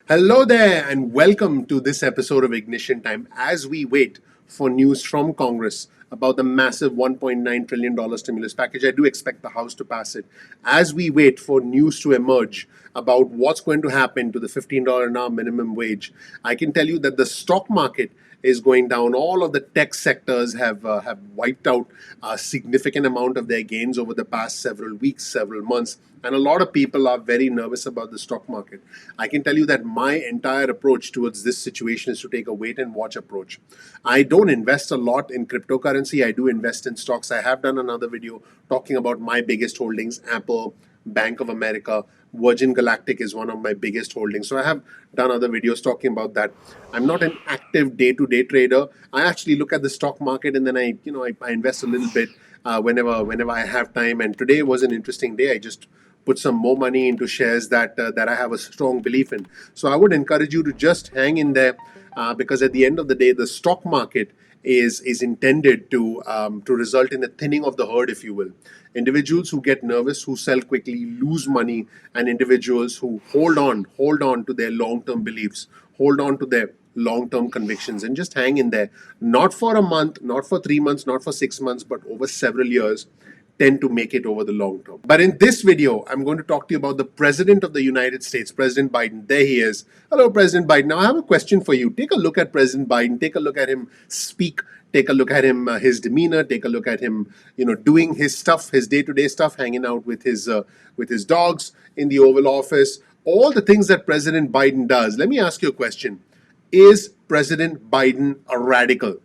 Hello there, and welcome to this episode of Ignition Time as we wait for news from Congress about the massive $1.9 trillion stimulus package. I do expect the House to pass it. As we wait for news to emerge about what's going to happen to the $15 an hour minimum wage, I can tell you that the stock market is going down. All of the tech sectors have wiped out a significant amount of their gains over the past several weeks, several months, and a lot of people are very nervous about the stock market. I can tell you that my entire approach towards this situation is to take a wait and watch approach. I don't invest a lot in cryptocurrency. I do invest in stocks. I have done another video talking about my biggest holdings: Apple, Bank of America, Virgin Galactic is one of my biggest holdings. So I have done other videos talking about that. I'm not an active day-to-day trader. I actually look at the stock market and then I invest a little bit whenever I have time. And today was an interesting day. I just put some more money into shares that I have a strong belief in. So I would encourage you to just hang in there because at the end of the day, the stock market is intended to result in a thinning of the herd, if you will. Individuals who get nervous, who sell quickly, lose money, and individuals who hold on to their long-term beliefs, hold on to their long-term convictions, and just hang in there. Not for a month, not for 3 months, not for 6 months, but over several years, tend to make it over the long term. But in this video, I'm going to talk to you about the President of the United States, President Biden. There he is. Hello, President Biden. Now, I have a question for you. Take a look at President Biden. Take a look at him speak. Take a look at him, his demeanor. Take a look at him, doing his stuff, his day-to-day stuff, hanging out with his dogs in the Oval Office. All the things that President Biden does. Let me ask you a question. Is President Biden a radical?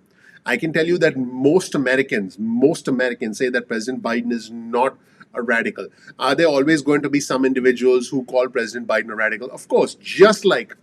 I can tell you that most Americans say that President Biden is not a radical. Are there always going to be some individuals who call President Biden a radical? Of course, just like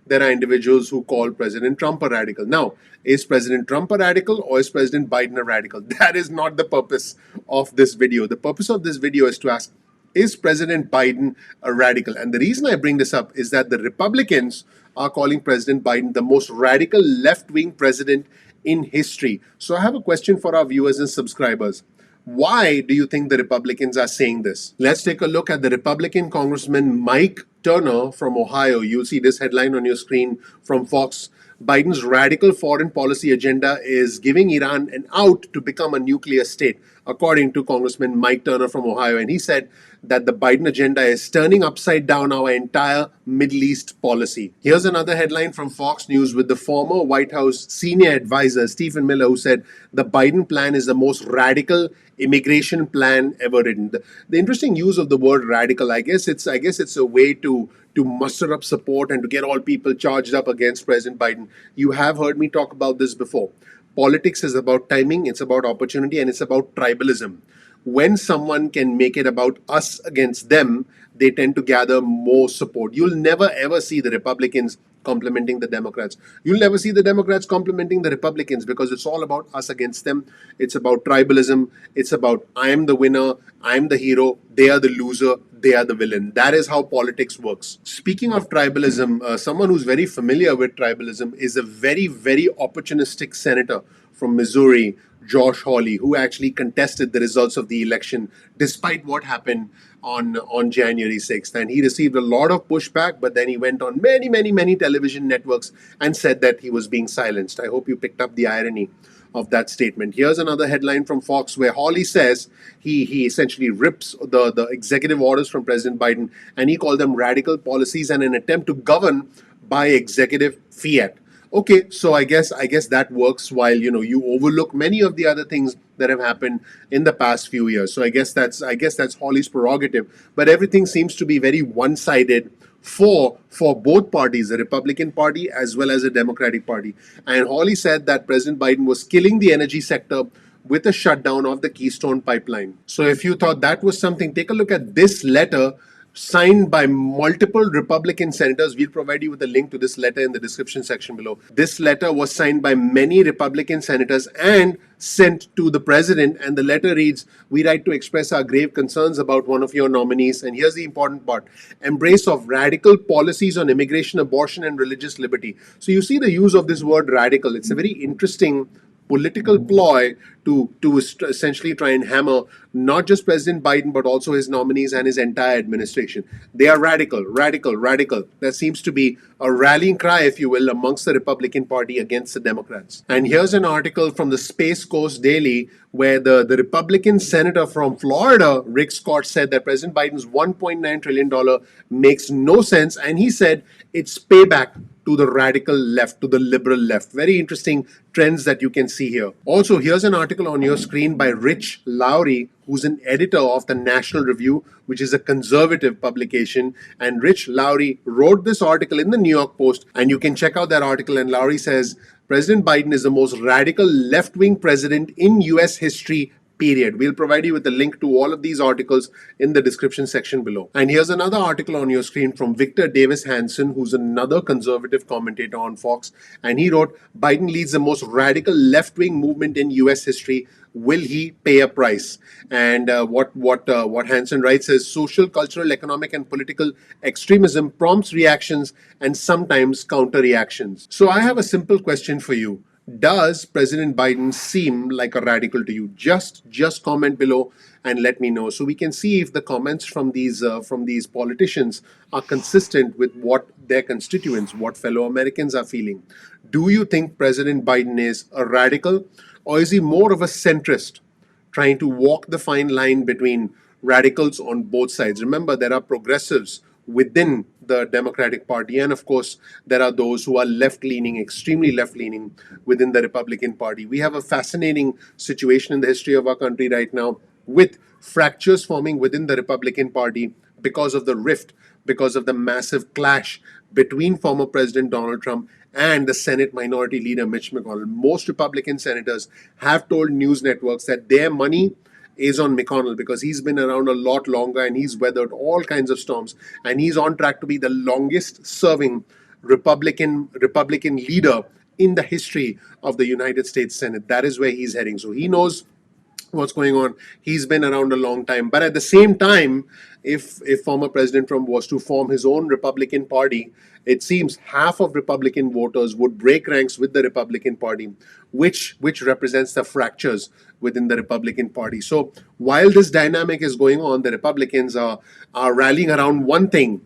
there are individuals who call President Trump a radical. Now, is President Trump a radical or is President Biden a radical? That is not the purpose of this video. The purpose of this video is to ask, is President Biden a radical? And the reason I bring this up is that the Republicans are calling President Biden the most radical left-wing president in history. So I have a question for our viewers and subscribers. Why do you think the Republicans are saying this? Let's take a look at the Republican Congressman Mike Turner from Ohio. You'll see this headline on your screen from Fox. Biden's radical foreign policy agenda is giving Iran an out to become a nuclear state, according to Congressman Mike Turner from Ohio. And he said that the Biden agenda is turning upside down our entire Middle East policy. Here's another headline from Fox News with the former White House senior advisor, Stephen Miller, who said the Biden plan is the most radical immigration plan ever written. The interesting use of the word radical, I guess it's a way to muster up support and to get all people charged up against President Biden. You have heard me talk about this before. Politics is about timing, it's about opportunity, and it's about tribalism. When someone can make it about us against them, they tend to gather more support. You'll never ever see the Republicans complimenting the Democrats. You'll never see the Democrats complimenting the Republicans because it's all about us against them. It's about tribalism. It's about I am the winner, I am the hero, they are the loser, they are the villain. That is how politics works. Speaking of tribalism, someone who's very familiar with tribalism is a very, very opportunistic senator from Missouri, Josh Hawley, who actually contested the results of the election despite what happened on January 6th. And he received a lot of pushback, but then he went on many television networks and said that he was being silenced. I hope you picked up the irony of that statement. Here's another headline from Fox where Hawley says he essentially rips the executive orders from President Biden and he called them radical policies and an attempt to govern by executive fiat. Okay, so I guess that works while you overlook many of the other things that have happened in the past few years. So I guess that's Hawley's prerogative. But everything seems to be very one-sided for both parties, the Republican Party as well as the Democratic Party. And Hawley said that President Biden was killing the energy sector with a shutdown of the Keystone Pipeline. So if you thought that was something, take a look at this letter signed by multiple Republican senators. We'll provide you with a link to this letter in the description section below. This letter was signed by many Republican senators and sent to the president. And the letter reads, "We write to express our grave concerns about one of your nominees." And here's the important part: embrace of radical policies on immigration, abortion, and religious liberty. So you see the use of this word radical. It's a very interesting political ploy to essentially try and hammer not just President Biden but also his nominees and his entire administration. They are radical, radical, radical. There seems to be a rallying cry, if you will, amongst the Republican Party against the Democrats. And here's an article from the Space Coast Daily where the Republican senator from Florida, Rick Scott, said that President Biden's $1.9 trillion makes no sense, and he said it's payback to the radical left, to the liberal left. Very interesting trends that you can see here. Also, here's an article on your screen by Rich Lowry, who's an editor of the National Review, which is a conservative publication. And Rich Lowry wrote this article in the New York Post, and you can check out that article. And Lowry says, President Biden is the most radical left-wing president in US history, period. We'll provide you with a link to all of these articles in the description section below. And here's another article on your screen from Victor Davis Hanson, who's another conservative commentator on Fox. And he wrote, Biden leads the most radical left-wing movement in US history. Will he pay a price? And what Hanson writes is social, cultural, economic, and political extremism prompts reactions and sometimes counter reactions. So I have a simple question for you. Does President Biden seem like a radical to you? Just comment below and let me know so we can see if the comments from these politicians are consistent with what their constituents, what fellow Americans are feeling. Do you think President Biden is a radical, or is he more of a centrist, trying to walk the fine line between radicals on both sides? Remember, there are progressives within the Democratic Party, and of course, there are those who are left-leaning, extremely left-leaning within the Republican Party. We have a fascinating situation in the history of our country right now, with fractures forming within the Republican Party because of the rift, because of the massive clash between former President Donald Trump and the Senate Minority Leader Mitch McConnell. Most Republican senators have told news networks that their money is on McConnell because he's been around a lot longer and he's weathered all kinds of storms, and he's on track to be the longest serving Republican leader in the history of the United States Senate. That is where he's heading. So he knows what's going on. He's been around a long time. But at the same time, if former President Trump was to form his own Republican Party, it seems half of Republican voters would break ranks with the Republican Party, which represents the fractures within the Republican Party. So while this dynamic is going on, the Republicans are rallying around one thing,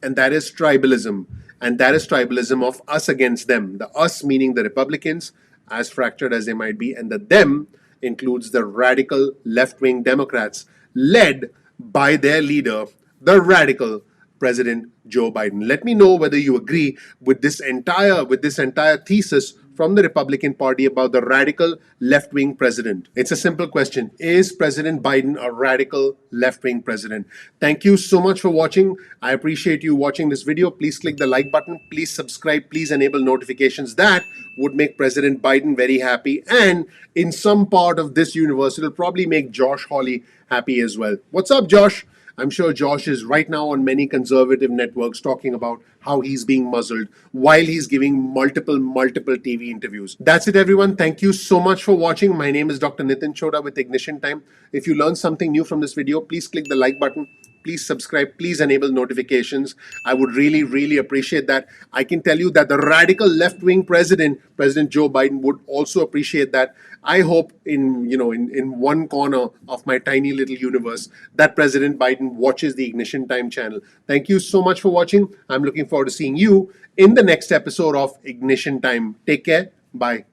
and that is tribalism. And that is tribalism of us against them. The us meaning the Republicans, as fractured as they might be, and the them includes the radical left-wing Democrats led by their leader, the radical President Joe Biden. Let me know whether you agree with this entire thesis from the Republican Party about the radical left-wing president. It's a simple question. Is President Biden a radical left-wing president? Thank you so much for watching. I appreciate you watching this video. Please click the like button. Please subscribe. Please enable notifications. That would make President Biden very happy. And in some part of this universe, it'll probably make Josh Hawley happy as well. What's up, Josh? I'm sure Josh is right now on many conservative networks talking about how he's being muzzled while he's giving multiple TV interviews. That's it, everyone. Thank you so much for watching. My name is Dr. Nitin Chhoda with Ignition Time. If you learned something new from this video, please click the like button. Please subscribe. Please enable notifications. I would really appreciate that. I can tell you that the radical left-wing President Joe Biden, would also appreciate that. I hope in one corner of my tiny little universe that President Biden watches the Ignition Time channel. Thank you so much for watching. I'm looking forward to seeing you in the next episode of Ignition Time. Take care. Bye.